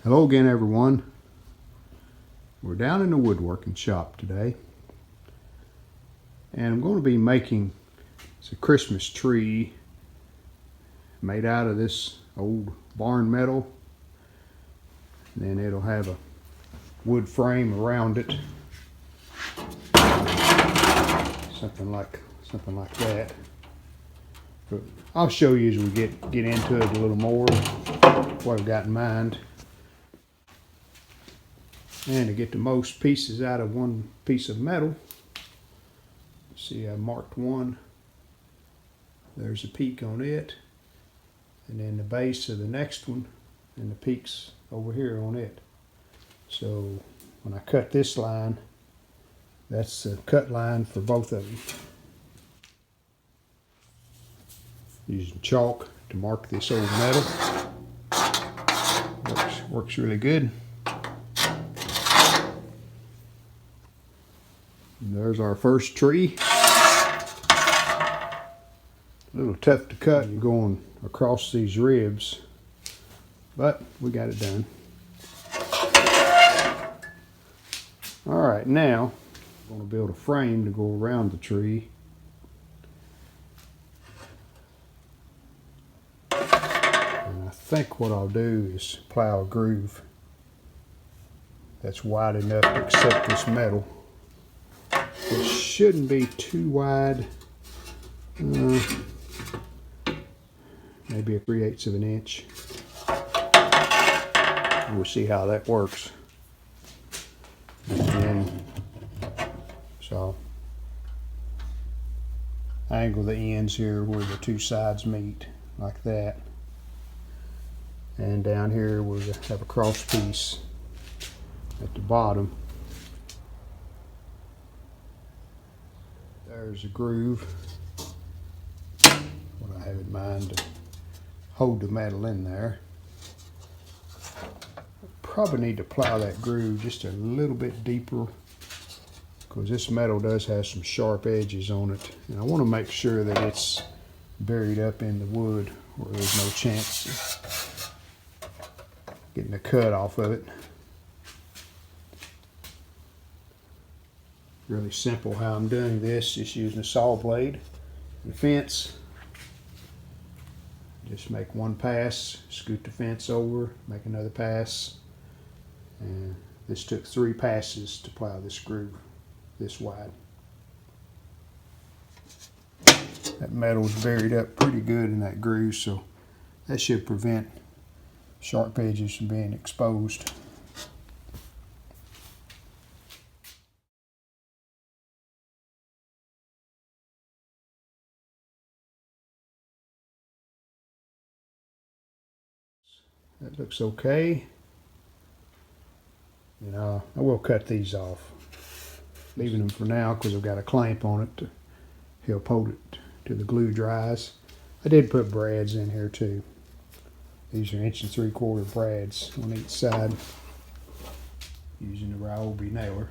Hello again, everyone. We're down in the woodworking shop today, and I'm going to be making a Christmas tree made out of this old barn metal. And then it'll have a wood frame around it, something like that. But I'll show you as we get into it a little more what I've got in mind. And to get the most pieces out of one piece of metal, see, I marked one. There's a peak on it, and then the base of the next one, and the peaks over here on it. So when I cut this line, that's the cut line for both of them. Using chalk to mark this old metal. Works really good. And there's our first tree. A little tough to cut. You're going across these ribs, but we got it done. All right, now I'm going to build a frame to go around the tree. And I think what I'll do is plow a groove that's wide enough to accept this metal. It shouldn't be too wide. Maybe a 3/8 of an inch. We'll see how that works. And then, so angle the ends here where the two sides meet, like that. And down here we'll have a cross piece at the bottom. There's a groove. What I have in mind to hold the metal in there. Probably need to plow that groove just a little bit deeper, because this metal does have some sharp edges on it, and I want to make sure that it's buried up in the wood where there's no chance of getting a cut off of it. Really simple how I'm doing this, just using a saw blade and a fence. Just make one pass, scoot the fence over, make another pass. And this took 3 passes to plow this groove this wide. That metal's buried up pretty good in that groove, so that should prevent sharp edges from being exposed. That looks okay. And I will cut these off, leaving them for now because I've got a clamp on it to help hold it till the glue dries. I did put brads in here too. These are 1 3/4 inch brads on each side, using the Ryobi nailer.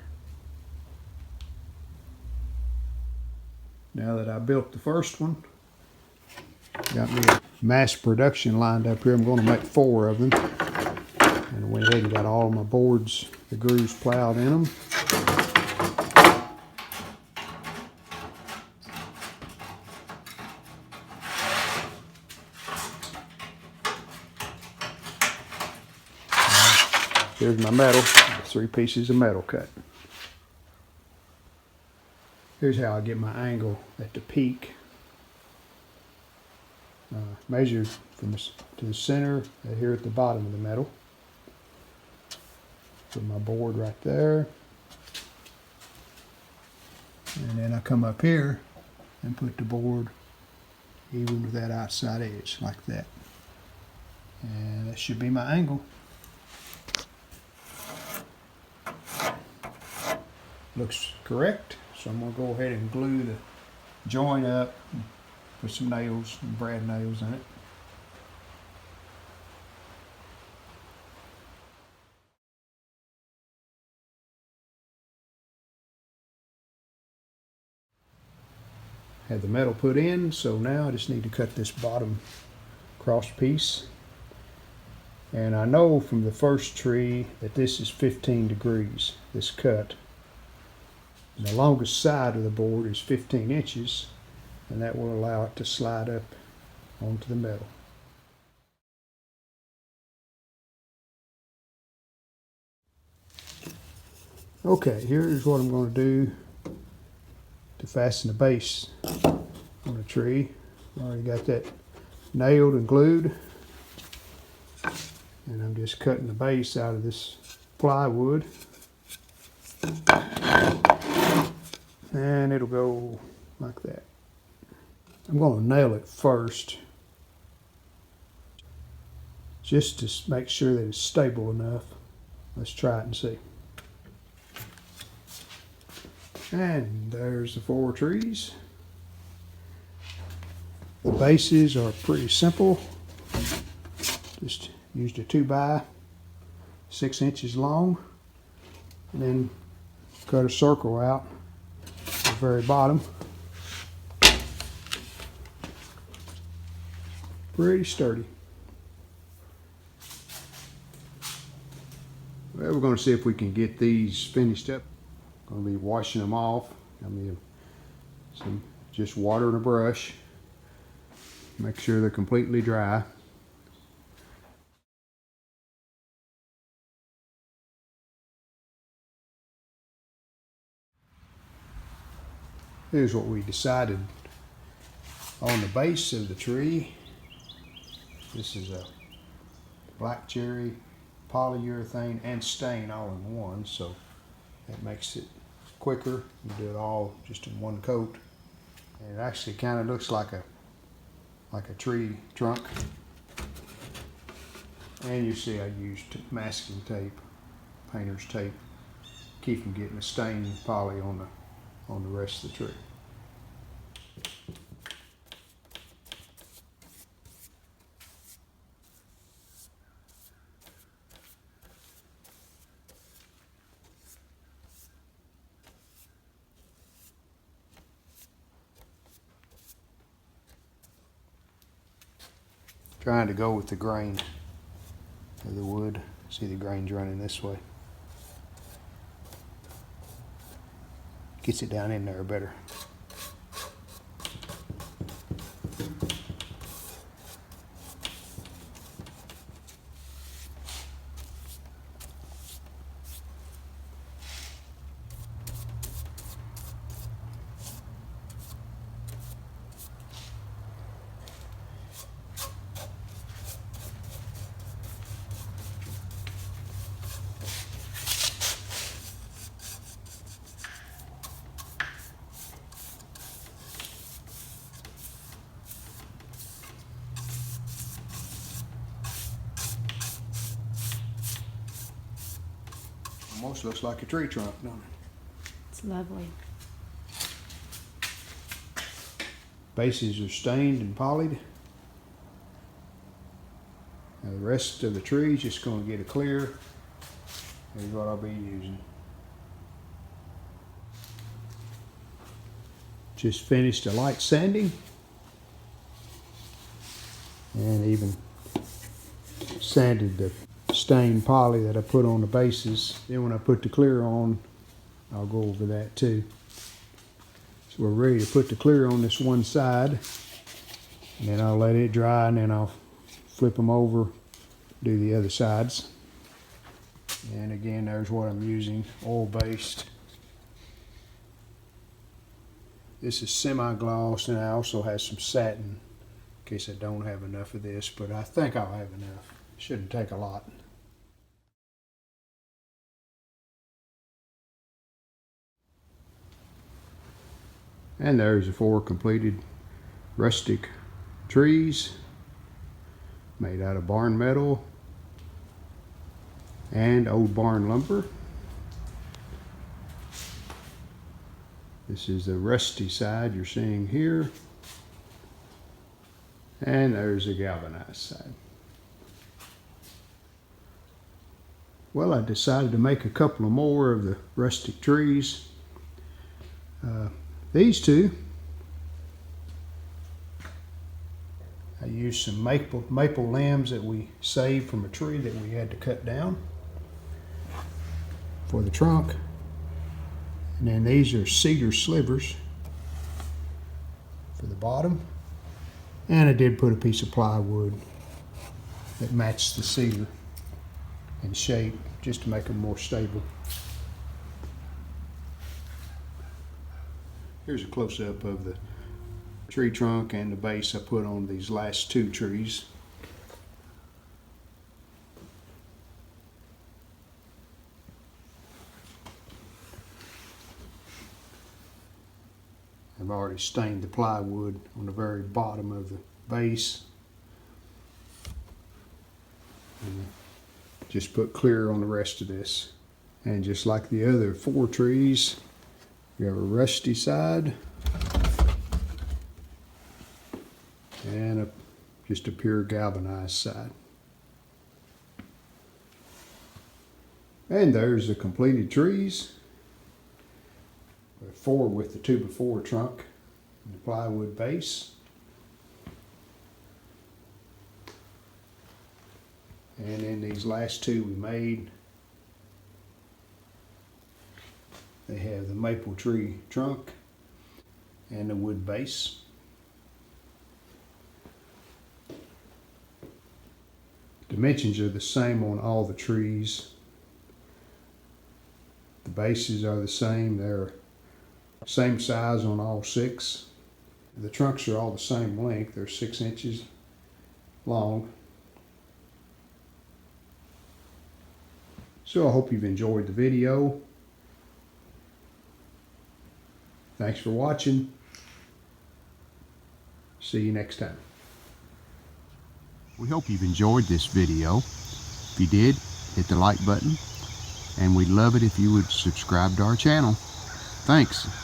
Now that I built the first one, got me a mass production lined up here. I'm going to make 4 of them. And I went ahead and got all my boards, the grooves plowed in them. Here's my metal, 3 pieces of metal cut. Here's how I get my angle at the peak. Measured from to the center here at the bottom of the metal. Put my board right there. And then I come up here and put the board even with that outside edge, like that. And that should be my angle. Looks correct, so I'm going to go ahead and glue the joint up, put some nails, some brad nails in it. Had the metal put in, so now I just need to cut this bottom cross piece. And I know from the first tree that this is 15 degrees, this cut. And the longest side of the board is 15 inches, and that will allow it to slide up onto the metal. Okay, here's what I'm going to do to fasten the base on the tree. I already got that nailed and glued. And I'm just cutting the base out of this plywood. And it'll go like that. I'm going to nail it first, just to make sure that it's stable enough. Let's try it and see. And there's the 4 trees. The bases are pretty simple. Just used a 2x 6 inches long, and then cut a circle out at the very bottom. Pretty sturdy. Well, we're going to see if we can get these finished up. Going to be washing them off. Just water and a brush. Make sure they're completely dry. Here's what we decided on the base of the tree. This is a black cherry, polyurethane, and stain all in one, so that makes it quicker. You do it all just in one coat. And it actually kind of looks like a tree trunk. And you see I used masking tape, painter's tape, keep from getting a stain poly on the rest of the tree. Trying to go with the grain of the wood. See the grain's running this way. Gets it down in there better. Almost looks like a tree trunk, don't it? It's lovely. Bases are stained and polyed. Now the rest of the tree is just going to get a clear. Here's what I'll be using. Just finished a light sanding. And even sanded the stained poly that I put on the bases. Then when I put the clear on, I'll go over that too. So we're ready to put the clear on this one side, and then I'll let it dry, and then I'll flip them over, do the other sides. And again, there's what I'm using, oil-based. This is semi-gloss, and I also have some satin in case I don't have enough of this, but I think I'll have enough. Shouldn't take a lot. And there's the 4 completed rustic trees made out of barn metal and old barn lumber. This is the rusty side you're seeing here. And there's the galvanized side. Well, I decided to make a couple of more of the rustic trees. These two, I used some maple limbs that we saved from a tree that we had to cut down for the trunk. And then these are cedar slivers for the bottom. And I did put a piece of plywood that matched the cedar in shape just to make them more stable. Here's a close-up of the tree trunk and the base I put on these last two trees. I've already stained the plywood on the very bottom of the base. And just put clear on the rest of this. And just like the other 4 trees, you have a rusty side and just a pure galvanized side. And there's the completed trees. 4 with the 2x4 trunk and the plywood base. And then these last 2 we made, they have the maple tree trunk and the wood base. Dimensions are the same on all the trees. The bases are the same. They're same size on all 6. The trunks are all the same length. They're 6 inches long. So I hope you've enjoyed the video. Thanks for watching. See you next time. We hope you've enjoyed this video. If you did, hit the like button, and we'd love it if you would subscribe to our channel. Thanks.